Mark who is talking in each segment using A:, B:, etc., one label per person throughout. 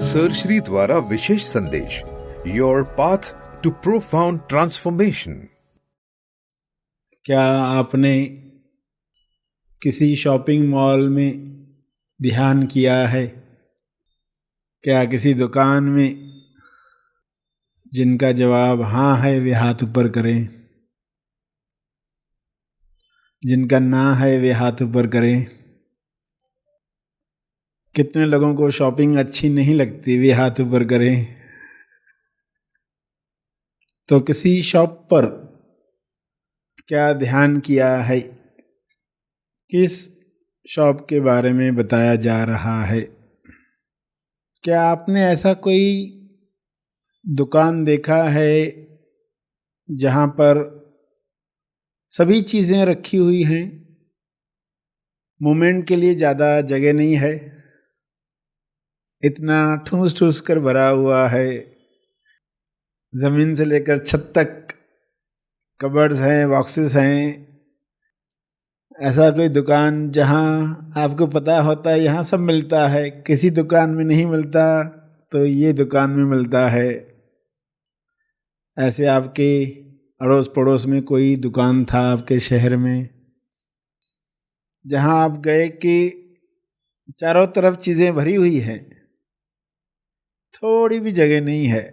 A: Sir Shri द्वारा विशेष संदेश, your path to profound transformation.
B: क्या आपने किसी शॉपिंग मॉल में ध्यान किया है? क्या किसी दुकान में? जिनका जवाब हाँ है वे हाथ ऊपर करें, जिनका ना है वे हाथ ऊपर करें। कितने लोगों को शॉपिंग अच्छी नहीं लगती, वे हाथ ऊपर करें। तो किसी शॉप पर क्या ध्यान किया है? किस शॉप के बारे में बताया जा रहा है? क्या आपने ऐसा कोई दुकान देखा है जहाँ पर सभी चीज़ें रखी हुई हैं, मूवमेंट के लिए ज़्यादा जगह नहीं है, इतना ठूस ठूस कर भरा हुआ है, ज़मीन से लेकर छत तक कबर्ड्स हैं, बॉक्सेस हैं। ऐसा कोई दुकान जहाँ आपको पता होता है यहाँ सब मिलता है, किसी दुकान में नहीं मिलता तो ये दुकान में मिलता है। ऐसे आपके अड़ोस पड़ोस में कोई दुकान था आपके शहर में जहाँ आप गए कि चारों तरफ चीज़ें भरी हुई हैं, थोड़ी भी जगह नहीं है।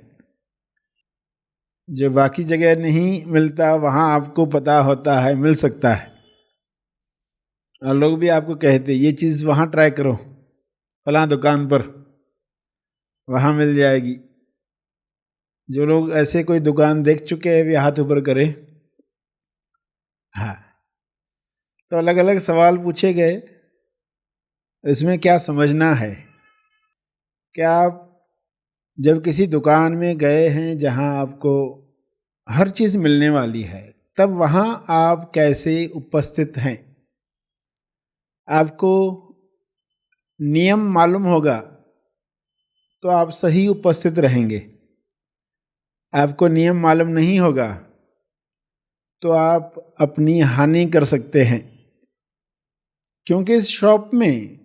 B: जो बाकी जगह नहीं मिलता वहाँ आपको पता होता है मिल सकता है, और लोग भी आपको कहते ये चीज़ वहाँ ट्राई करो, फलां दुकान पर वहाँ मिल जाएगी। जो लोग ऐसे कोई दुकान देख चुके हैं वे हाथ ऊपर करें। हाँ, तो अलग अलग सवाल पूछे गए, इसमें क्या समझना है? क्या आप जब किसी दुकान में गए हैं जहाँ आपको हर चीज़ मिलने वाली है, तब वहाँ आप कैसे उपस्थित हैं? आपको नियम मालूम होगा तो आप सही उपस्थित रहेंगे। आपको नियम मालूम नहीं होगा तो आप अपनी हानि कर सकते हैं। क्योंकि इस शॉप में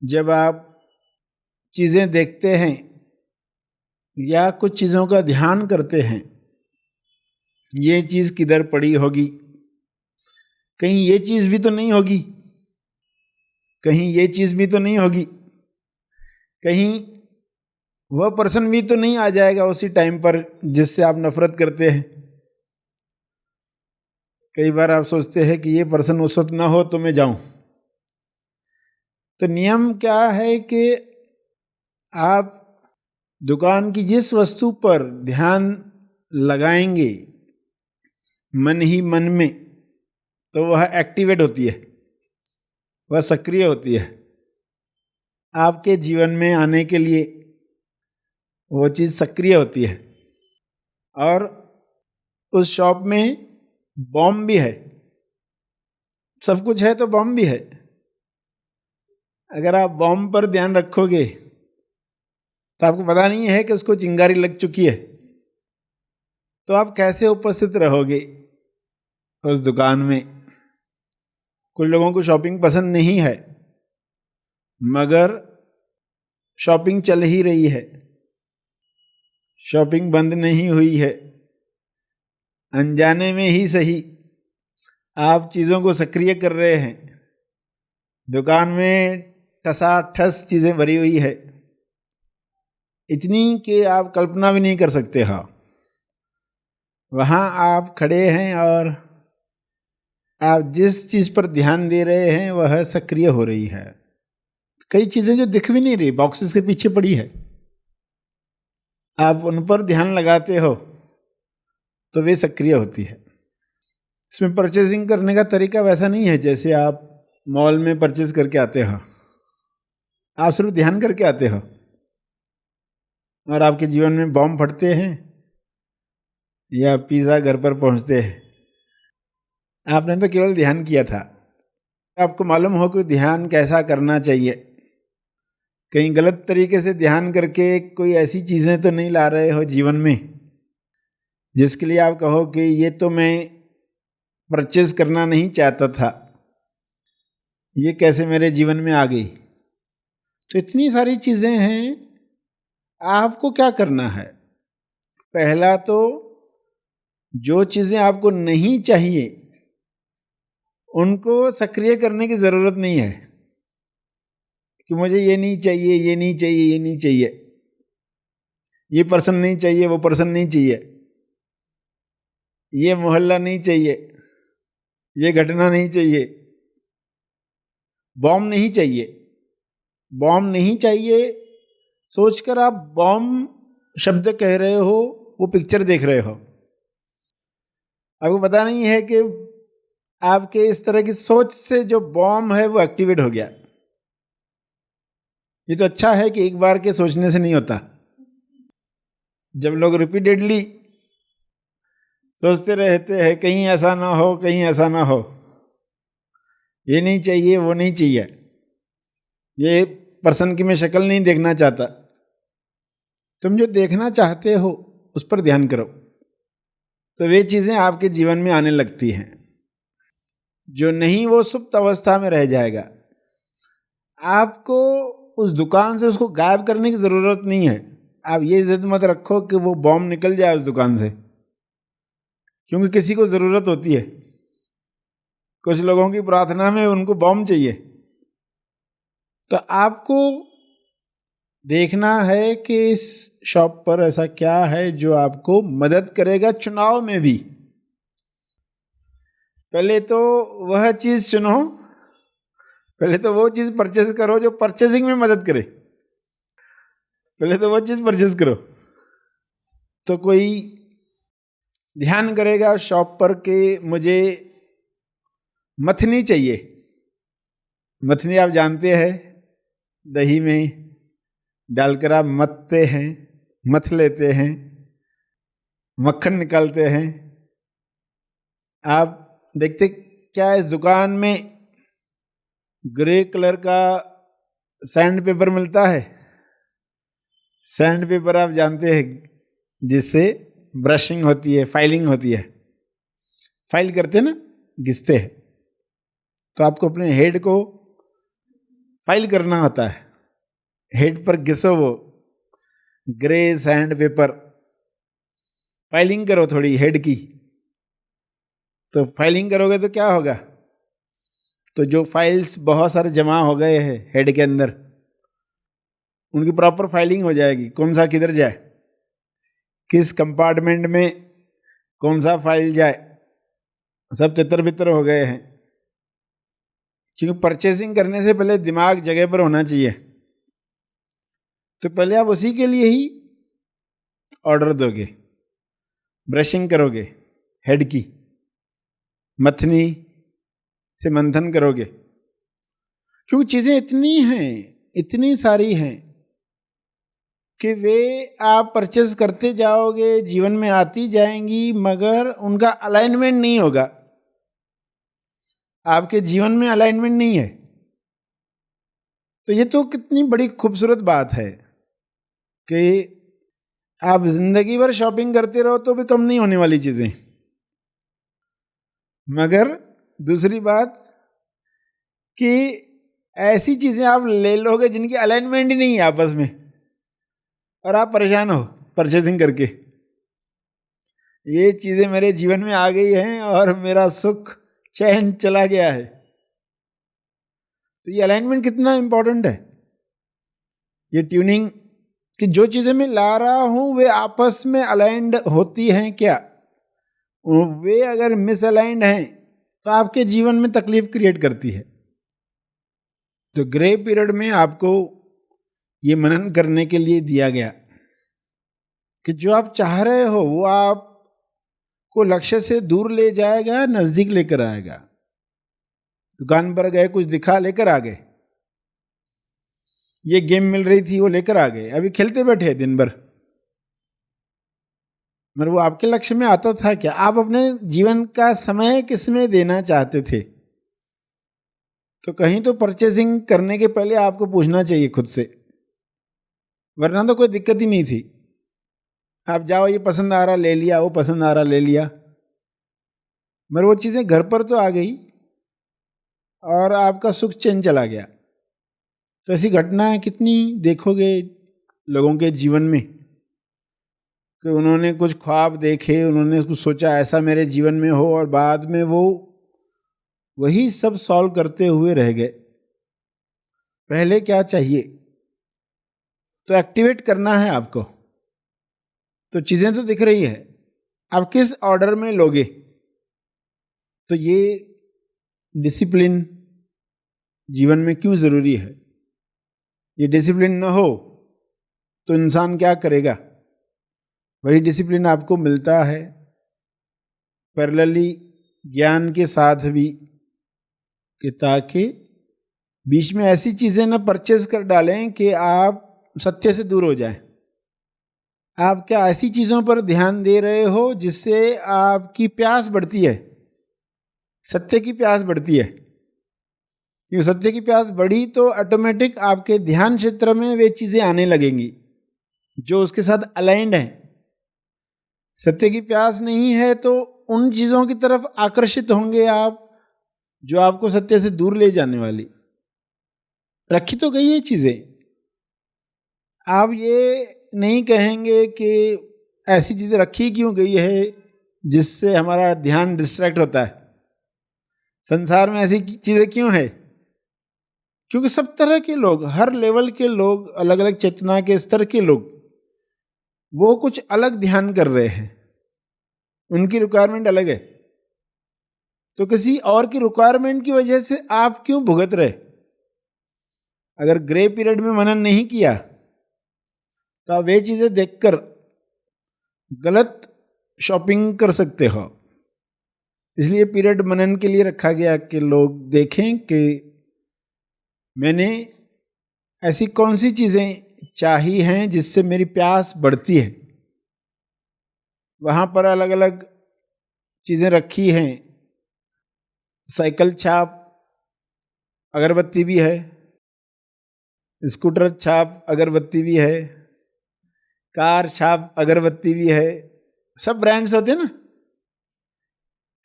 B: जब आप चीज़ें देखते हैं या कुछ चीज़ों का ध्यान करते हैं, ये चीज़ किधर पड़ी होगी, कहीं ये चीज़ भी तो नहीं होगी, कहीं ये चीज़ भी तो नहीं होगी, कहीं वह पर्सन भी तो नहीं आ जाएगा उसी टाइम पर जिससे आप नफरत करते हैं। कई बार आप सोचते हैं कि ये पर्सन उस वक्त ना हो तो मैं जाऊं। तो नियम क्या है कि आप दुकान की जिस वस्तु पर ध्यान लगाएंगे मन ही मन में, तो वह एक्टिवेट होती है, वह सक्रिय होती है। आपके जीवन में आने के लिए वो चीज़ सक्रिय होती है। और उस शॉप में बॉम्ब भी है, सब कुछ है तो बॉम्ब भी है। अगर आप बॉम्ब पर ध्यान रखोगे तो आपको पता नहीं है कि उसको चिंगारी लग चुकी है, तो आप कैसे उपस्थित रहोगे उस दुकान में? कुछ लोगों को शॉपिंग पसंद नहीं है, मगर शॉपिंग चल ही रही है, शॉपिंग बंद नहीं हुई है। अनजाने में ही सही आप चीज़ों को सक्रिय कर रहे हैं। दुकान में ठसाठस चीज़ें भरी हुई है, इतनी कि आप कल्पना भी नहीं कर सकते। हाँ, वहाँ आप खड़े हैं और आप जिस चीज़ पर ध्यान दे रहे हैं वह सक्रिय हो रही है। कई चीज़ें जो दिख भी नहीं रही, बॉक्सेस के पीछे पड़ी है, आप उन पर ध्यान लगाते हो तो वे सक्रिय होती है। इसमें परचेजिंग करने का तरीका वैसा नहीं है जैसे आप मॉल में परचेज करके आते हो। आप सिर्फ ध्यान करके आते हो और आपके जीवन में बॉम्ब फटते हैं या पिज़्ज़ा घर पर पहुंचते हैं। आपने तो केवल ध्यान किया था। आपको मालूम हो कि ध्यान कैसा करना चाहिए। कहीं गलत तरीके से ध्यान करके कोई ऐसी चीज़ें तो नहीं ला रहे हो जीवन में जिसके लिए आप कहो कि ये तो मैं परचेज करना नहीं चाहता था, ये कैसे मेरे जीवन में आ गई। तो इतनी सारी चीज़ें हैं आपको क्या करना है? पहला तो जो चीजें आपको नहीं चाहिए उनको सक्रिय करने की जरूरत नहीं है कि मुझे ये नहीं चाहिए, ये नहीं चाहिए, ये नहीं चाहिए, ये पर्सन नहीं चाहिए, वो पर्सन नहीं चाहिए, ये मोहल्ला नहीं चाहिए, ये घटना नहीं चाहिए, बॉम्ब नहीं चाहिए। बॉम्ब नहीं चाहिए सोचकर आप बॉम्ब शब्द कह रहे हो, वो पिक्चर देख रहे हो। आपको पता नहीं है कि आपके इस तरह की सोच से जो बॉम्ब है वो एक्टिवेट हो गया। ये तो अच्छा है कि एक बार के सोचने से नहीं होता। जब लोग रिपीटेडली सोचते रहते हैं कहीं ऐसा ना हो, कहीं ऐसा ना हो, ये नहीं चाहिए, वो नहीं चाहिए, ये पर्सन की मैं शक्ल नहीं देखना चाहता, तुम जो देखना चाहते हो उस पर ध्यान करो, तो वे चीजें आपके जीवन में आने लगती हैं। जो नहीं वो सुप्त अवस्था में रह जाएगा। आपको उस दुकान से उसको गायब करने की जरूरत नहीं है। आप ये जिद मत रखो कि वो बॉम्ब निकल जाए उस दुकान से, क्योंकि किसी को जरूरत होती है। कुछ लोगों की प्रार्थना में उनको बॉम्ब चाहिए। तो आपको देखना है कि इस शॉप पर ऐसा क्या है जो आपको मदद करेगा चुनाव में भी। पहले तो वह चीज चुनो, पहले तो वो चीज परचेज करो जो परचेजिंग में मदद करे। पहले तो वो चीज परचेज करो। तो कोई ध्यान करेगा शॉप पर कि मुझे मथनी चाहिए। मथनी आप जानते हैं, दही में डालकर आप मथते हैं, मथ लेते हैं, मक्खन निकालते हैं। आप देखते क्या इस दुकान में ग्रे कलर का सैंड पेपर मिलता है। सैंड पेपर आप जानते हैं, जिससे ब्रशिंग होती है, फाइलिंग होती है। फाइल करते हैं ना, घिसते हैं। तो आपको अपने हेड को फाइल करना होता है। हेड पर घिसो वो ग्रे सैंड पेपर, फाइलिंग करो थोड़ी हेड की। तो फाइलिंग करोगे तो क्या होगा? तो जो फाइल्स बहुत सारे जमा हो गए हैं हेड के अंदर, उनकी प्रॉपर फाइलिंग हो जाएगी। कौन सा किधर जाए, किस कंपार्टमेंट में कौन सा फाइल जाए, सब तितर बितर हो गए हैं। क्योंकि परचेसिंग करने से पहले दिमाग जगह पर होना चाहिए। तो पहले आप उसी के लिए ही ऑर्डर दोगे, ब्रशिंग करोगे हेड की, मथनी से मंथन करोगे। क्योंकि चीजें इतनी हैं, इतनी सारी हैं कि वे आप परचेस करते जाओगे, जीवन में आती जाएंगी, मगर उनका अलाइनमेंट नहीं होगा। आपके जीवन में अलाइनमेंट नहीं है। तो ये तो कितनी बड़ी खूबसूरत बात है कि आप जिंदगी भर शॉपिंग करते रहो तो भी कम नहीं होने वाली चीजें। मगर दूसरी बात कि ऐसी चीजें आप ले लोगे जिनकी अलाइनमेंट ही नहीं है आपस में, और आप परेशान हो परचेसिंग करके। ये चीजें मेरे जीवन में आ गई हैं और मेरा सुख चैन चला गया है। तो ये अलाइनमेंट कितना इंपॉर्टेंट है। ये ट्यूनिंग कि जो चीजें मैं ला रहा हूं वे आपस में अलाइंड होती हैं क्या। वे अगर मिसअलाइंड हैं तो आपके जीवन में तकलीफ क्रिएट करती है। तो ग्रे पीरियड में आपको ये मनन करने के लिए दिया गया कि जो आप चाह रहे हो वो आपको लक्ष्य से दूर ले जाएगा, नजदीक लेकर आएगा। दुकान पर गए, कुछ दिखा, लेकर आ गए। ये गेम मिल रही थी, वो लेकर आ गए, अभी खेलते बैठे दिन भर। मगर वो आपके लक्ष्य में आता था क्या? आप अपने जीवन का समय किसमें देना चाहते थे? तो कहीं तो परचेसिंग करने के पहले आपको पूछना चाहिए खुद से, वरना तो कोई दिक्कत ही नहीं थी। आप जाओ, ये पसंद आ रहा ले लिया, वो पसंद आ रहा ले लिया, मगर वो चीजें घर पर तो आ गई और आपका सुख चैन चला गया। तो ऐसी घटनाएं कितनी देखोगे लोगों के जीवन में कि उन्होंने कुछ ख्वाब देखे, उन्होंने कुछ सोचा ऐसा मेरे जीवन में हो, और बाद में वो वही सब सॉल्व करते हुए रह गए। पहले क्या चाहिए? तो एक्टिवेट करना है आपको। तो चीजें तो दिख रही है, आप किस ऑर्डर में लोगे? तो ये डिसिप्लिन जीवन में क्यों जरूरी है? ये डिसिप्लिन ना हो तो इंसान क्या करेगा? वही डिसिप्लिन आपको मिलता है पैरेलली ज्ञान के साथ भी, कि ताकि बीच में ऐसी चीजें ना परचेज कर डालें कि आप सत्य से दूर हो जाएं। आप क्या ऐसी चीजों पर ध्यान दे रहे हो जिससे आपकी प्यास बढ़ती है, सत्य की प्यास बढ़ती है? क्योंकि सत्य की प्यास बढ़ी तो ऑटोमेटिक आपके ध्यान क्षेत्र में वे चीजें आने लगेंगी जो उसके साथ अलाइंड हैं। सत्य की प्यास नहीं है तो उन चीजों की तरफ आकर्षित होंगे आप जो आपको सत्य से दूर ले जाने वाली। रखी तो गई है चीजें, आप ये नहीं कहेंगे कि ऐसी चीजें रखी क्यों गई है जिससे हमारा ध्यान डिस्ट्रैक्ट होता है। संसार में ऐसी चीजें क्यों है? क्योंकि सब तरह के लोग, हर लेवल के लोग, अलग अलग चेतना के स्तर के लोग, वो कुछ अलग ध्यान कर रहे हैं, उनकी रिक्वायरमेंट अलग है। तो किसी और की रिक्वायरमेंट की वजह से आप क्यों भुगत रहे? अगर ग्रे पीरियड में मनन नहीं किया तो आप वे चीजें देखकर गलत शॉपिंग कर सकते हो। इसलिए पीरियड मनन के लिए रखा गया कि लोग देखें कि मैंने ऐसी कौन सी चीजें चाही हैं जिससे मेरी प्यास बढ़ती है। वहां पर अलग अलग चीजें रखी हैं, साइकिल छाप अगरबत्ती भी है, स्कूटर छाप अगरबत्ती भी है, कार छाप अगरबत्ती भी है। सब ब्रांड्स होते हैं ना।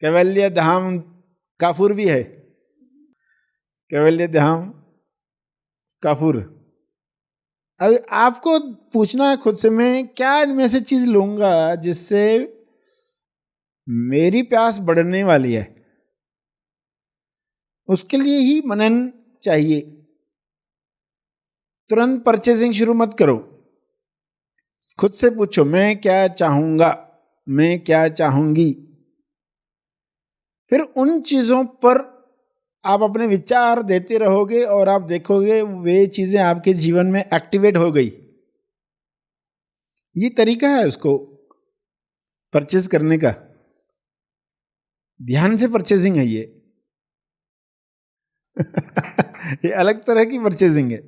B: कैवल्य धाम काफूर भी है, कैवल्य धाम काफूर। अब आपको पूछना है खुद से, मैं क्या इनमें से चीज लूंगा जिससे मेरी प्यास बढ़ने वाली है? उसके लिए ही मनन चाहिए। तुरंत परचेजिंग शुरू मत करो। खुद से पूछो, मैं क्या चाहूंगा, मैं क्या चाहूंगी। फिर उन चीजों पर आप अपने विचार देते रहोगे और आप देखोगे वे चीजें आपके जीवन में एक्टिवेट हो गई। ये तरीका है उसको परचेज करने का। ध्यान से परचेजिंग है ये। ये अलग तरह की परचेजिंग है।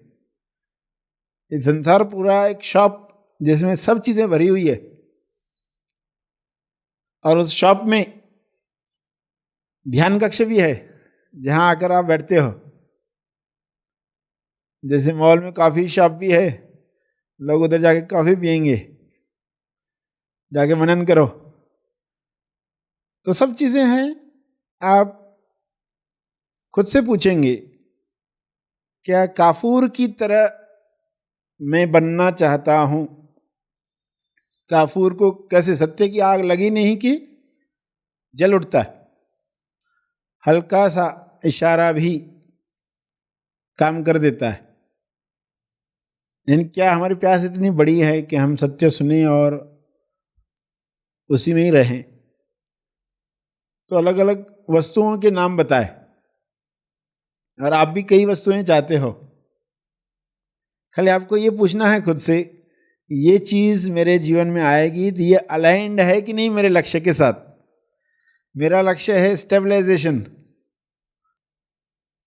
B: ये संसार पूरा एक शॉप जिसमें सब चीजें भरी हुई है, और उस शॉप में ध्यान कक्ष भी है जहां आकर आप बैठते हो। जैसे मॉल में कॉफी शॉप भी है, लोग उधर जाके कॉफी पियेंगे, जाके मनन करो। तो सब चीजें हैं। आप खुद से पूछेंगे, क्या काफूर की तरह मैं बनना चाहता हूं? काफूर को कैसे, सत्य की आग लगी नहीं कि जल उठता है। हल्का सा इशारा भी काम कर देता है। लेकिन क्या हमारी प्यास इतनी बड़ी है कि हम सत्य सुने और उसी में ही रहें? तो अलग अलग वस्तुओं के नाम बताए, और आप भी कई वस्तुएं चाहते हो। खाली आपको ये पूछना है खुद से, ये चीज मेरे जीवन में आएगी तो ये अलाइंड है कि नहीं मेरे लक्ष्य के साथ। मेरा लक्ष्य है स्टेबलाइजेशन,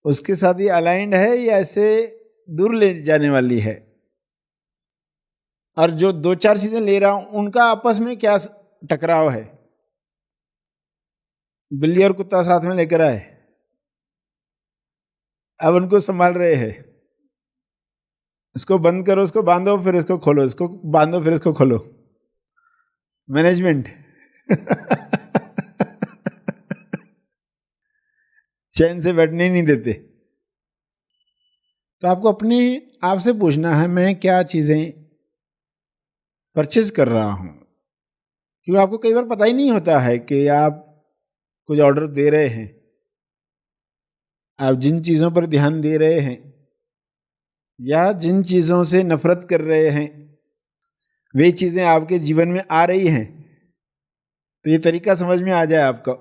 B: उसके साथ ये अलाइंड है या ऐसे दूर ले जाने वाली है? और जो दो चार चीजें ले रहा हूं उनका आपस में क्या टकराव है? बिल्ली और कुत्ता साथ में लेकर आए, अब उनको संभाल रहे हैं। इसको बंद करो, इसको बांधो, फिर इसको खोलो, इसको बांधो, फिर इसको खोलो। मैनेजमेंट। चैन से बैठने ही नहीं देते। तो आपको अपने आप से पूछना है, मैं क्या चीजें परचेज कर रहा हूँ, क्योंकि आपको कई बार पता ही नहीं होता है कि आप कुछ ऑर्डर दे रहे हैं। आप जिन चीज़ों पर ध्यान दे रहे हैं या जिन चीज़ों से नफरत कर रहे हैं, वे चीज़ें आपके जीवन में आ रही हैं, तो ये तरीका समझ में आ जाए आपको,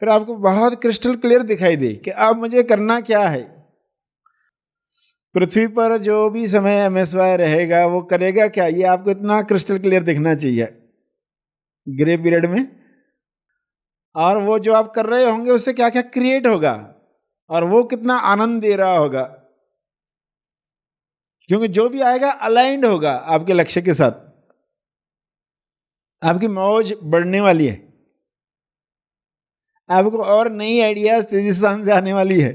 B: फिर आपको बहुत क्रिस्टल क्लियर दिखाई दे कि अब मुझे करना क्या है। पृथ्वी पर जो भी समय MSY रहेगा वो करेगा क्या, ये आपको इतना क्रिस्टल क्लियर दिखना चाहिए ग्रे पीरियड में। और वो जो आप कर रहे होंगे उससे क्या क्या क्रिएट होगा और वो कितना आनंद दे रहा होगा, क्योंकि जो भी आएगा अलाइंड होगा आपके लक्ष्य के साथ। आपकी मौज बढ़ने वाली है, आपको और नई आइडियाज तेजी से आने वाली है,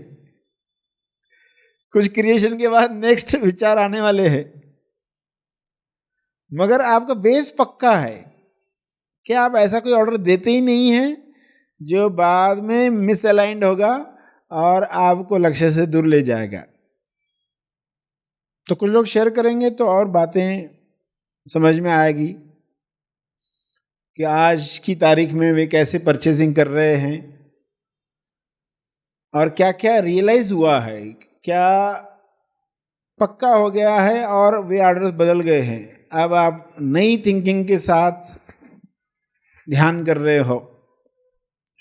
B: कुछ क्रिएशन के बाद नेक्स्ट विचार आने वाले हैं। मगर आपका बेस पक्का है कि आप ऐसा कोई ऑर्डर देते ही नहीं हैं जो बाद में मिसअलाइंड होगा और आपको लक्ष्य से दूर ले जाएगा। तो कुछ लोग शेयर करेंगे तो और बातें समझ में आएगी कि आज की तारीख में वे कैसे परचेजिंग कर रहे हैं और क्या क्या रियलाइज हुआ है, क्या पक्का हो गया है और वे ऑर्डर्स बदल गए हैं। अब आप नई थिंकिंग के साथ ध्यान कर रहे हो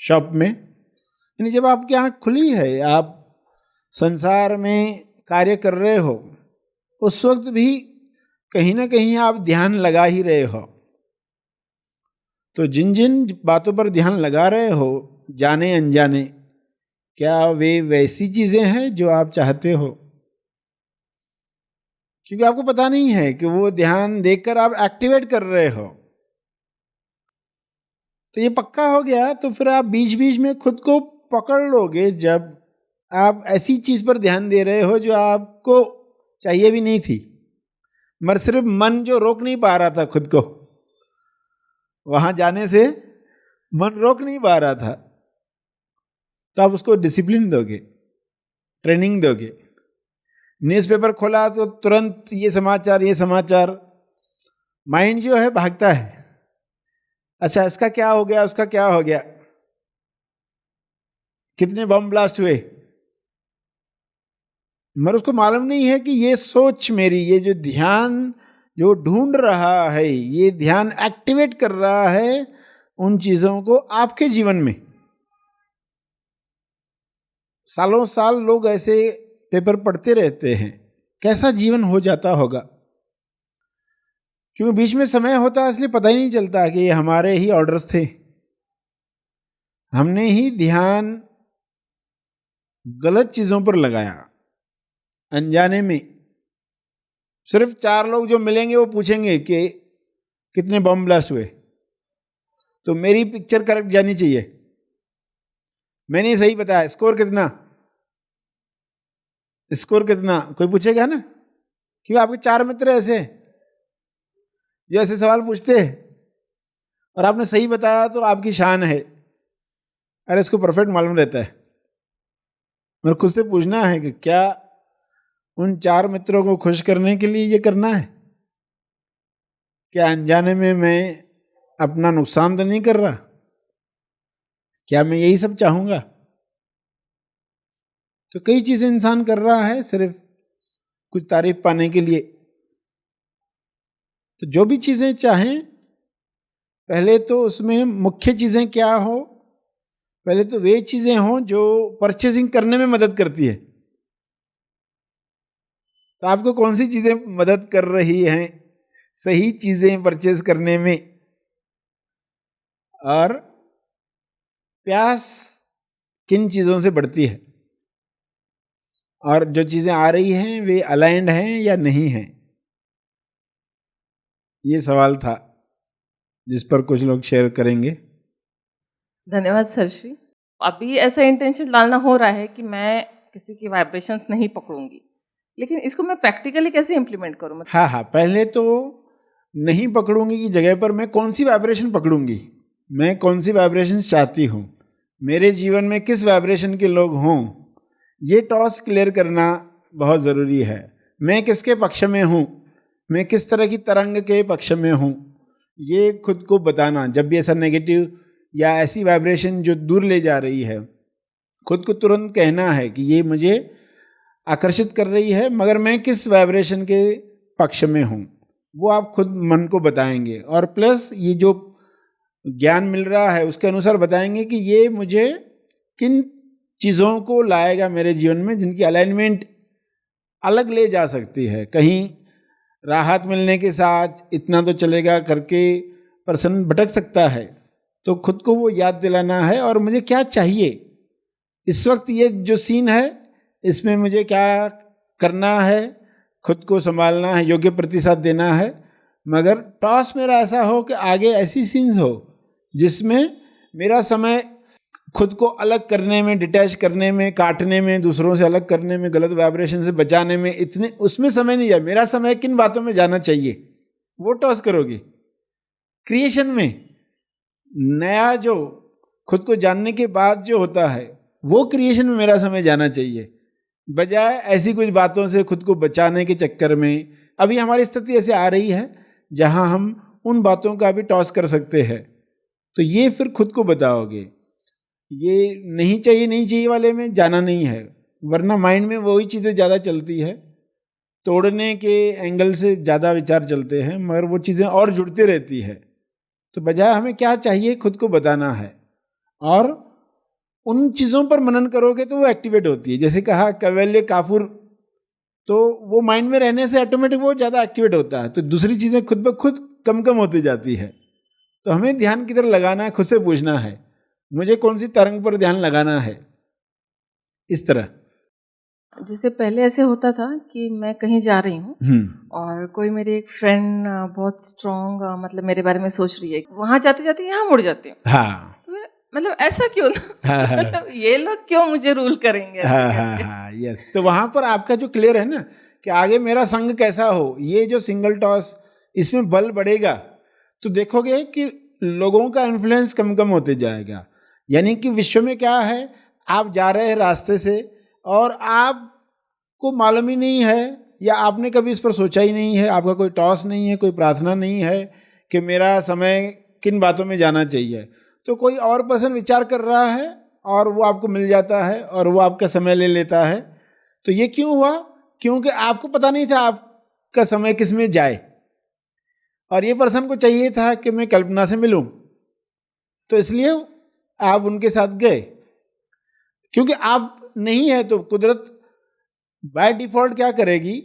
B: शॉप में, यानी जब आपकी आँख खुली है, आप संसार में कार्य कर रहे हो, उस वक्त भी कहीं ना कहीं आप ध्यान लगा ही रहे हो। तो जिन जिन बातों पर ध्यान लगा रहे हो, जाने अनजाने, क्या वे वैसी चीजें हैं जो आप चाहते हो? क्योंकि आपको पता नहीं है कि वो ध्यान देखकर आप एक्टिवेट कर रहे हो। तो ये पक्का हो गया तो फिर आप बीच बीच में खुद को पकड़ लोगे जब आप ऐसी चीज पर ध्यान दे रहे हो जो आपको चाहिए भी नहीं थी, मगर सिर्फ मन जो रोक नहीं पा रहा था खुद को, वहां जाने से मन रोक नहीं पा रहा था, तो आप उसको डिसिप्लिन दोगे, ट्रेनिंग दोगे। न्यूज़पेपर खोला तो तुरंत ये समाचार, माइंड जो है भागता है, अच्छा इसका क्या हो गया, उसका क्या हो गया, कितने बम ब्लास्ट हुए, मगर उसको मालूम नहीं है कि ये सोच मेरी, ये जो ध्यान जो ढूंढ रहा है, ये ध्यान एक्टिवेट कर रहा है उन चीजों को आपके जीवन में। सालों साल लोग ऐसे पेपर पढ़ते रहते हैं, कैसा जीवन हो जाता होगा, क्योंकि बीच में समय होता है इसलिए पता ही नहीं चलता कि ये हमारे ही ऑर्डर्स थे, हमने ही ध्यान गलत चीजों पर लगाया अनजाने में। सिर्फ 4 लोग जो मिलेंगे वो पूछेंगे कि कितने बम ब्लास्ट हुए, तो मेरी पिक्चर करेक्ट जानी चाहिए, मैंने सही बताया, स्कोर कितना, कोई पूछेगा ना, क्योंकि आपके 4 मित्र ऐसे जो ऐसे सवाल पूछते हैं और आपने सही बताया तो आपकी शान है, अरे इसको परफेक्ट मालूम रहता है। मेरे खुद से पूछना है कि क्या उन 4 मित्रों को खुश करने के लिए ये करना है? क्या अनजाने में मैं अपना नुकसान तो नहीं कर रहा? क्या मैं यही सब चाहूंगा? तो कई चीजें इंसान कर रहा है सिर्फ कुछ तारीफ पाने के लिए। तो जो भी चीजें चाहें, पहले तो उसमें मुख्य चीजें क्या हो, पहले तो वे चीजें हों जो परचेजिंग करने में मदद करती है। तो आपको कौन सी चीजें मदद कर रही हैं सही चीजें परचेज करने में? और प्यास किन चीजों से बढ़ती है, और जो चीजें आ रही हैं वे अलाइंड हैं या नहीं हैं? ये सवाल था जिस पर कुछ लोग शेयर करेंगे।
C: धन्यवाद सर श्री। अभी ऐसा इंटेंशन डालना हो रहा है कि मैं किसी की वाइब्रेशंस नहीं पकड़ूंगी, लेकिन इसको मैं प्रैक्टिकली कैसे इम्प्लीमेंट करूँ?
B: हाँ, पहले तो नहीं पकड़ूंगी की जगह पर मैं कौन सी वाइब्रेशन पकड़ूंगी, मैं कौन सी वाइब्रेशन चाहती हूँ, मेरे जीवन में किस वाइब्रेशन के लोग हों, ये टॉस क्लियर करना बहुत ज़रूरी है। मैं किसके पक्ष में हूँ, मैं किस तरह की तरंग के पक्ष में हूँ, ये खुद को बताना। जब भी ऐसा नेगेटिव या ऐसी वाइब्रेशन जो दूर ले जा रही है, खुद को तुरंत कहना है कि ये मुझे आकर्षित कर रही है, मगर मैं किस वाइब्रेशन के पक्ष में हूँ, वो आप खुद मन को बताएंगे। और प्लस ये जो ज्ञान मिल रहा है उसके अनुसार बताएंगे कि ये मुझे किन चीज़ों को लाएगा मेरे जीवन में, जिनकी अलाइनमेंट अलग ले जा सकती है। कहीं राहत मिलने के साथ इतना तो चलेगा करके पर्सन भटक सकता है, तो खुद को वो याद दिलाना है और मुझे क्या चाहिए इस वक्त, ये जो सीन है इसमें मुझे क्या करना है, खुद को संभालना है, योग्य प्रतिसाद देना है। मगर टॉस मेरा ऐसा हो कि आगे ऐसी सीन्स हो जिसमें मेरा समय खुद को अलग करने में, डिटैच करने में, काटने में, दूसरों से अलग करने में, गलत वाइब्रेशन से बचाने में, इतने उसमें समय नहीं जाए। मेरा समय किन बातों में जाना चाहिए वो टॉस करोगे। क्रिएशन में नया जो खुद को जानने के बाद जो होता है वो क्रिएशन में मेरा समय जाना चाहिए, बजाय ऐसी कुछ बातों से खुद को बचाने के चक्कर में। अभी हमारी स्थिति ऐसे आ रही है जहां हम उन बातों का भी टॉस कर सकते हैं। तो ये फिर खुद को बताओगे, ये नहीं चाहिए वाले में जाना नहीं है, वरना माइंड में वही चीज़ें ज़्यादा चलती है, तोड़ने के एंगल से ज़्यादा विचार चलते हैं, मगर वो चीज़ें और जुड़ती रहती है। तो बजाय हमें क्या चाहिए खुद को बताना है, और उन चीज़ों पर मनन करोगे तो वो एक्टिवेट होती है। जैसे कहा कैवल्य काफुर, तो वो माइंड में रहने से ऑटोमेटिक वो ज़्यादा एक्टिवेट होता है, तो दूसरी चीज़ें खुद ब खुद कम कम होती जाती है। तो हमें ध्यान किधर लगाना है, खुद से पूछना है मुझे कौन सी तरंग पर ध्यान लगाना है। इस तरह
C: जैसे पहले ऐसे होता था कि मैं कहीं जा रही हूँ और कोई मेरी एक फ्रेंड बहुत स्ट्रॉन्ग मतलब मेरे बारे में सोच रही है, वहां जाते जाते यहाँ मुड़ जाती हूँ।
B: हाँ,
C: मतलब ऐसा क्यों ना
B: हाँ,
C: मतलब ये लोग क्यों मुझे रूल करेंगे ऐसे
B: हाँ,
C: करके?
B: हाँ, यस। तो वहां पर आपका जो क्लियर है ना कि आगे मेरा संग कैसा हो, ये जो सिंगल टॉस इसमें बल बढ़ेगा, तो देखोगे कि लोगों का इन्फ्लुएंस कम कम होते जाएगा। यानी कि विश्व में क्या है, आप जा रहे हैं रास्ते से और आपको मालूम ही नहीं है, या आपने कभी इस पर सोचा ही नहीं है, आपका कोई टॉस नहीं है, कोई प्रार्थना नहीं है कि मेरा समय किन बातों में जाना चाहिए, तो कोई और पर्सन विचार कर रहा है और वो आपको मिल जाता है और वो आपका समय ले लेता है। तो ये क्यों हुआ? क्योंकि आपको पता नहीं था आपका समय किस में जाए, और ये पर्सन को चाहिए था कि मैं कल्पना से मिलूं, तो इसलिए आप उनके साथ गए। क्योंकि आप नहीं है तो कुदरत बाय डिफॉल्ट क्या करेगी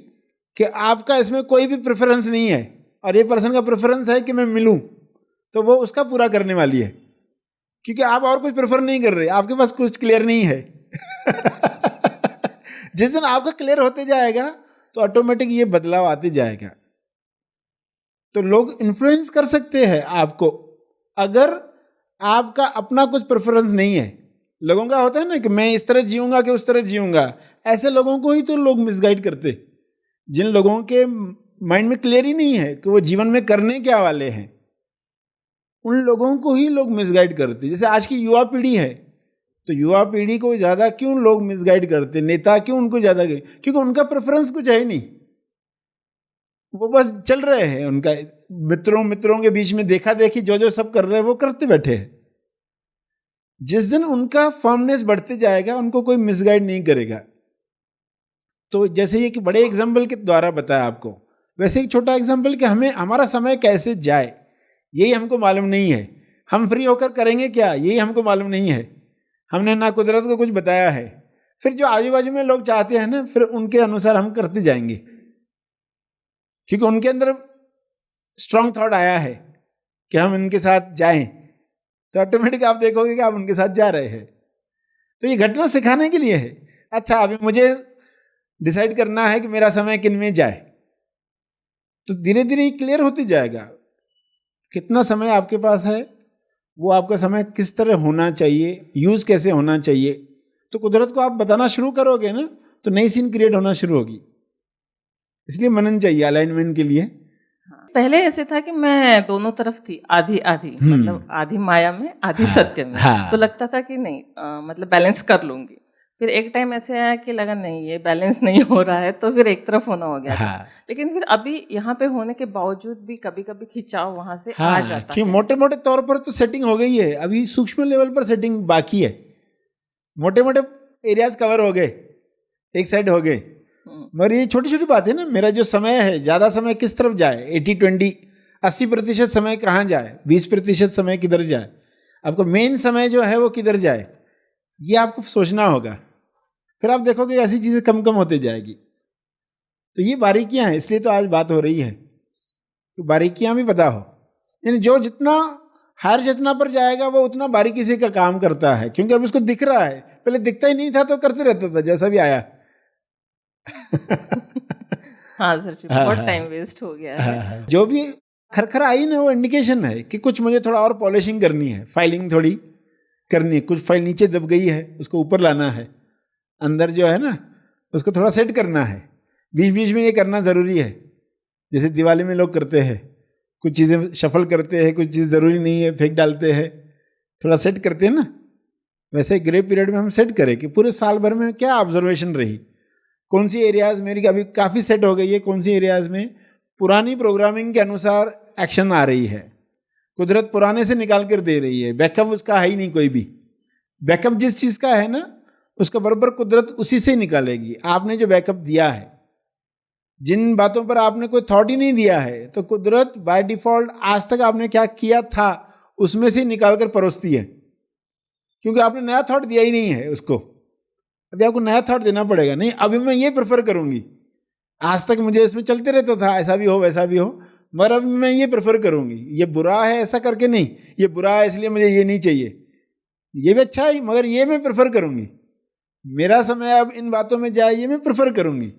B: कि आपका इसमें कोई भी प्रेफरेंस नहीं है और ये पर्सन का प्रेफरेंस है कि मैं मिलूं, तो वो उसका पूरा करने वाली है, क्योंकि आप और कुछ प्रेफर नहीं कर रहे, आपके पास कुछ क्लियर नहीं है। जिस दिन आपका क्लियर होते जाएगा तो ऑटोमेटिक ये बदलाव आते जाएगा। तो लोग इन्फ्लुएंस कर सकते हैं आपको, अगर आपका अपना कुछ प्रेफरेंस नहीं है। लोगों का होता है ना कि मैं इस तरह जीऊंगा कि उस तरह जीऊंगा, ऐसे लोगों को ही तो लोग मिसगाइड करते, जिन लोगों के माइंड में क्लियर ही नहीं है कि वो जीवन में करने क्या वाले हैं, उन लोगों को ही लोग मिसगाइड करते। जैसे आज की युवा पीढ़ी है, तो युवा पीढ़ी को ज़्यादा क्यों लोग मिसगाइड करते, नेता क्यों उनको ज़्यादा, क्योंकि उनका प्रेफरेंस कुछ है नहीं, वो बस चल रहे हैं, उनका मित्रों के बीच में देखा देखी जो सब कर रहे हैं वो करते बैठे हैं। जिस दिन उनका फर्मनेस बढ़ते जाएगा उनको कोई मिसगाइड नहीं करेगा। तो जैसे ये कि बड़े एग्जाम्पल के द्वारा बताया आपको, वैसे एक छोटा एग्जाम्पल कि हमें हमारा समय कैसे जाए यही हमको मालूम नहीं है, हम फ्री होकर करेंगे क्या यही हमको मालूम नहीं है, हमने ना कुदरत को कुछ बताया है। फिर जो आजू बाजू में लोग चाहते हैं ना, फिर उनके अनुसार हम करते जाएंगे, क्योंकि उनके अंदर स्ट्रांग थॉट आया है कि हम इनके साथ जाएं, तो ऑटोमेटिक आप देखोगे कि आप उनके साथ जा रहे हैं। तो ये घटना सिखाने के लिए है। अच्छा, अभी मुझे डिसाइड करना है कि मेरा समय किन में जाए, तो धीरे धीरे क्लियर होती जाएगा कितना समय आपके पास है, वो आपका समय किस तरह होना चाहिए, यूज कैसे होना चाहिए। तो कुदरत को आप बताना शुरू करोगे ना, तो नई सीन क्रिएट होना शुरू होगी। इसलिए मनन चाहिए अलाइनमेंट के लिए।
C: पहले ऐसे था कि मैं दोनों तरफ थी, आधी आधी, मतलब आधी माया में आधी सत्य में।
B: हाँ।
C: तो लगता था कि नहीं मतलब बैलेंस कर लूंगी। फिर एक टाइम ऐसे आया कि लगा नहीं ये बैलेंस नहीं हो रहा है, तो फिर एक तरफ होना हो गया था। लेकिन फिर अभी यहाँ पे होने के बावजूद भी कभी कभी खिंचाव वहाँ से आ जाता है।
B: मोटे मोटे तौर पर तो सेटिंग हो गई है, अभी सूक्ष्म लेवल पर सेटिंग बाकी है। मोटे मोटे एरियाज कवर हो गए, एक साइड हो गए, मगर ये छोटी छोटी बात है ना। मेरा जो समय है, ज़्यादा समय किस तरफ जाए, 80-20, 80% समय कहाँ जाए, 20% समय किधर जाए, आपको मेन समय जो है वो किधर जाए, ये आपको सोचना होगा। फिर आप देखोगे ऐसी चीज़ें कम कम होते जाएगी। तो ये बारीकियां हैं, इसलिए तो आज बात हो रही है कि बारीकियां भी पता हो। यानी जो जितना हायर चेतना पर जाएगा वो उतना बारीकी से का काम करता है, क्योंकि अब उसको दिख रहा है, पहले दिखता ही नहीं था तो करते रहता था जैसा भी आया।
C: हाँ सर जी, बहुत टाइम वेस्ट हो गया है।
B: जो भी खरखरा आई ना, वो इंडिकेशन है कि कुछ मुझे थोड़ा और पॉलिशिंग करनी है, फाइलिंग थोड़ी करनी है, कुछ फाइल नीचे दब गई है उसको ऊपर लाना है, अंदर जो है ना उसको थोड़ा सेट करना है। बीच बीच में ये करना ज़रूरी है। जैसे दिवाली में लोग करते हैं, कुछ चीज़ें शफल करते हैं, कुछ चीज़ ज़रूरी नहीं है फेंक डालते हैं, थोड़ा सेट करते हैं ना। वैसे ग्रे पीरियड में हम सेट करें कि पूरे साल भर में क्या ऑब्जर्वेशन रही, कौन सी एरियाज़ मेरी अभी काफ़ी सेट हो गई है, कौन सी एरियाज़ में पुरानी प्रोग्रामिंग के अनुसार एक्शन आ रही है, कुदरत पुराने से निकाल कर दे रही है, बैकअप उसका है ही नहीं कोई भी। बैकअप जिस चीज़ का है ना उसका बराबर कुदरत उसी से निकालेगी। आपने जो बैकअप दिया है, जिन बातों पर आपने कोई थॉट ही नहीं दिया है, तो कुदरत बाय डिफॉल्ट आज तक आपने क्या किया था उसमें से निकाल कर परोसती है, क्योंकि आपने नया थॉट दिया ही नहीं है उसको। अभी आपको नया थॉट देना पड़ेगा। नहीं, अभी मैं ये प्रेफर करूंगी, आज तक मुझे इसमें चलते रहता था ऐसा भी हो वैसा भी हो, मगर अब मैं ये प्रेफर करूंगी। ये बुरा है ऐसा करके नहीं, ये बुरा है इसलिए मुझे ये नहीं चाहिए, ये भी अच्छा है मगर ये मैं प्रेफर करूंगी। मेरा समय अब इन बातों में जाए, ये मैं प्रेफर करूंगी।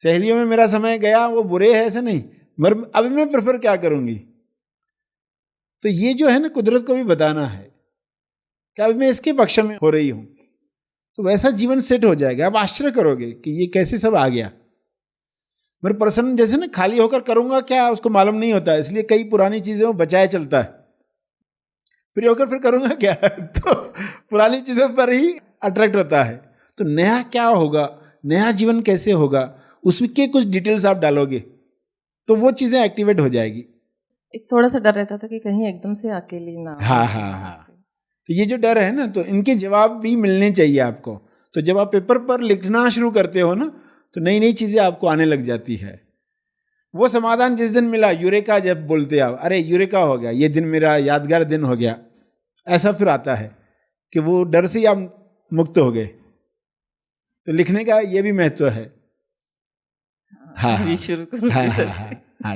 B: सहेलियों में मेरा समय गया, वो बुरे है ऐसा नहीं, मगर अभी मैं प्रेफर क्या करूंगी। तो ये जो है ना कुदरत को भी बताना है कि अभी मैं इसके पक्ष में हो रही हूं, तो वैसा जीवन सेट हो जाएगा। आप आश्चर्य करोगे कि ये कैसे सब आ गया। मेरे पर्सन जैसे ना खाली होकर करूंगा क्या उसको मालूम नहीं होता, इसलिए कई पुरानी चीजें वो बचाए चलता है। फ्री होकर फिर करूंगा क्या तो पुरानी चीजों पर ही अट्रैक्ट होता है। तो नया क्या होगा, नया जीवन कैसे होगा, उसके कुछ डिटेल्स आप डालोगे तो वो चीजें एक्टिवेट हो जाएगी।
C: एक थोड़ा सा डर रहता था कि कहीं एकदम से अकेली ना।
B: हाँ। तो ये जो डर है ना, तो इनके जवाब भी मिलने चाहिए आपको। तो जब आप पेपर पर लिखना शुरू करते हो ना, तो नई नई चीजें आपको आने लग जाती है। वो समाधान जिस दिन मिला, यूरेका जब बोलते आप, अरे यूरेका हो गया, ये दिन मेरा यादगार दिन हो गया, ऐसा फिर आता है कि वो डर से ही आप मुक्त हो गए। तो लिखने का ये भी महत्व है। हाँ,
C: शुरू करूँ
B: हाँ,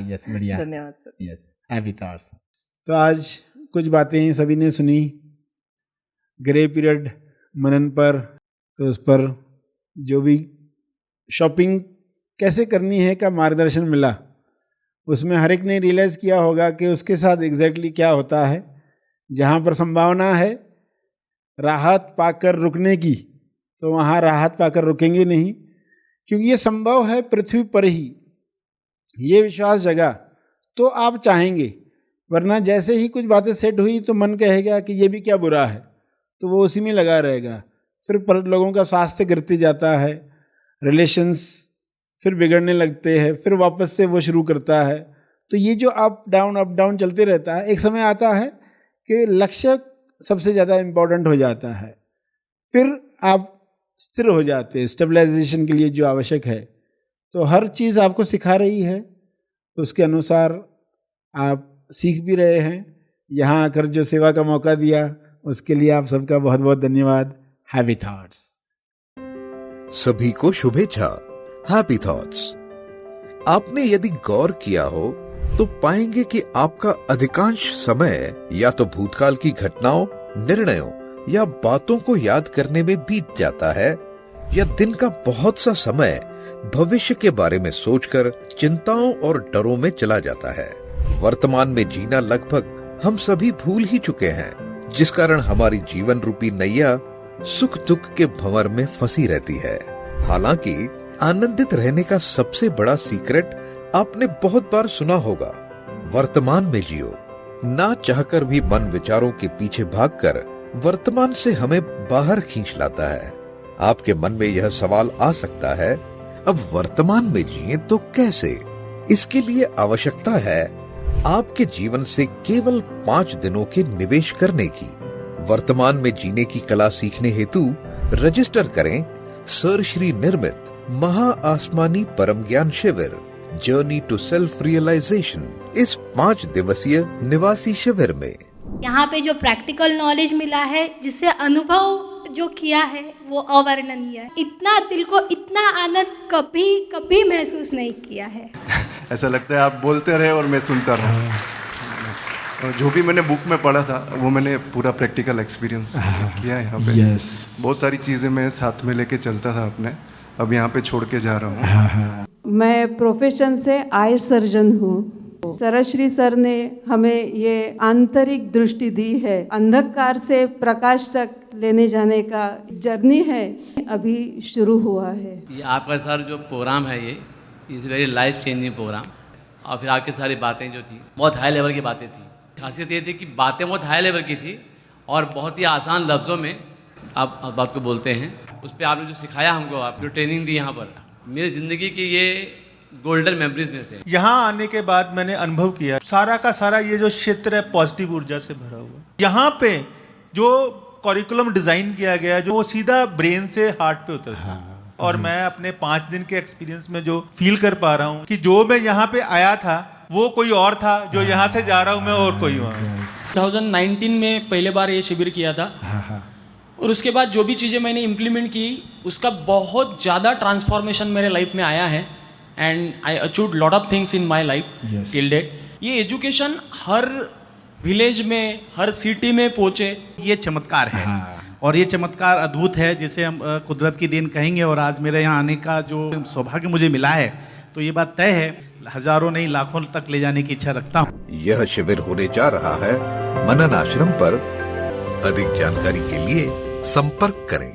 B: यस, बढ़िया,
C: धन्यवाद सर।
B: Yes, happy thoughts. तो आज कुछ बातें सभी ने सुनी ग्रे पीरियड मनन पर, तो उस पर जो भी शॉपिंग कैसे करनी है का मार्गदर्शन मिला। उसमें हर एक ने रियलाइज़ किया होगा कि उसके साथ एग्जैक्टली क्या होता है। जहाँ पर संभावना है राहत पाकर रुकने की, तो वहाँ राहत पाकर रुकेंगे नहीं, क्योंकि ये संभव है पृथ्वी पर ही। ये विश्वास जगा तो आप चाहेंगे, वरना जैसे ही कुछ बातें सेट हुई तो मन कहेगा कि ये भी क्या बुरा है, तो वो उसी में लगा रहेगा। फिर पर लोगों का स्वास्थ्य गिरते जाता है, रिलेशंस फिर बिगड़ने लगते हैं, फिर वापस से वो शुरू करता है। तो ये जो अप डाउन चलते रहता है, एक समय आता है कि लक्ष्य सबसे ज़्यादा इम्पोर्टेंट हो जाता है, फिर आप स्थिर हो जाते हैं स्टेबलाइजेशन के लिए जो आवश्यक है। तो हर चीज़ आपको सिखा रही है, उसके अनुसार आप सीख भी रहे हैं। यहाँ आकर जो सेवा का मौका दिया उसके लिए आप सबका बहुत बहुत धन्यवाद। Happy thoughts.
A: सभी को शुभेच्छा। Happy thoughts. आपने यदि गौर किया हो तो पाएंगे कि आपका अधिकांश समय या तो भूतकाल की घटनाओं, निर्णयों या बातों को याद करने में बीत जाता है, या दिन का बहुत सा समय भविष्य के बारे में सोचकर चिंताओं और डरों में चला जाता है। वर्तमान में जीना लगभग हम सभी भूल ही चुके हैं, जिस कारण हमारी जीवन रूपी नैया सुख दुख के भंवर में फंसी रहती है। हालांकि आनंदित रहने का सबसे बड़ा सीक्रेट आपने बहुत बार सुना होगा, वर्तमान में जियो। ना चाहकर भी मन विचारों के पीछे भागकर वर्तमान से हमें बाहर खींच लाता है। आपके मन में यह सवाल आ सकता है, अब वर्तमान में जिए तो कैसे? इसके लिए आवश्यकता है आपके जीवन से केवल 5 दिनों के निवेश करने की। वर्तमान में जीने की कला सीखने हेतु रजिस्टर करें सर श्री निर्मित महा आसमानी परम ज्ञान शिविर जर्नी टू सेल्फ रियलाइजेशन इस 5 दिवसीय निवासी शिविर में।
D: यहाँ पे जो प्रैक्टिकल नॉलेज मिला है, जिससे अनुभव जो किया है वो अवर्णनीय है। इतना दिल को इतना आनंद कभी कभी महसूस नहीं किया है।
E: ऐसा लगता है आप बोलते रहे और मैं सुनता रहा। और जो भी मैंने बुक में पढ़ा था वो मैंने पूरा प्रैक्टिकल एक्सपीरियंस किया है यहाँ पे। बहुत सारी चीज़ें मैं साथ में लेके चलता था अपने, अब यहाँ पे छोड़ के जा रहा हूँ।
F: मैं प्रोफेशन से आई सर्जन हूँ। सरश्री सर ने हमें ये आंतरिक दृष्टि दी है, अंधकार से प्रकाश तक लेने जाने का जर्नी है, अभी शुरू हुआ है।
G: ये आपका सर जो प्रोग्राम है ये is very life changing program. और फिर आपकी सारी बातें जो थी बहुत हाई लेवल की बातें थी। खासियत ये थी कि बातें बहुत हाई लेवल की थी और बहुत ही आसान लफ्ज़ों में आप बात को बोलते हैं। उस पर आपने जो सिखाया हमको, आप जो ट्रेनिंग दी यहाँ पर, मेरी ज़िंदगी की ये गोल्डन मेमोरीज में से।
H: यहाँ आने के बाद मैंने अनुभव किया सारा का सारा ये जो क्षेत्र है पॉजिटिव ऊर्जा से भरा हुआ। यहाँ पे जो करिकुलम डिजाइन किया गया जो वो सीधा ब्रेन से हार्ट पे उतर और मैं अपने 5 दिन के एक्सपीरियंस में जो फील कर पा रहा हूँ कि जो मैं यहाँ पे आया था वो कोई और था, जो यहाँ से जा रहा हूँ मैं और कोई और।
I: 2019 में पहले बार ये शिविर किया था और उसके बाद जो भी चीज़ें मैंने इम्प्लीमेंट की उसका बहुत ज़्यादा ट्रांसफॉर्मेशन मेरे लाइफ में आया है and I achieved lot of things in my life till date. ये एजुकेशन हर विलेज में, हर सिटी में पहुँचे,
J: ये चमत्कार है। और ये चमत्कार अद्भुत है जिसे हम कुदरत की देन कहेंगे। और आज मेरे यहाँ आने का जो सौभाग्य मुझे मिला है तो ये बात तय है, हजारों नहीं लाखों तक ले जाने की इच्छा रखता हूँ।
A: यह शिविर होने जा रहा है मनन आश्रम पर। अधिक जानकारी के लिए संपर्क करें।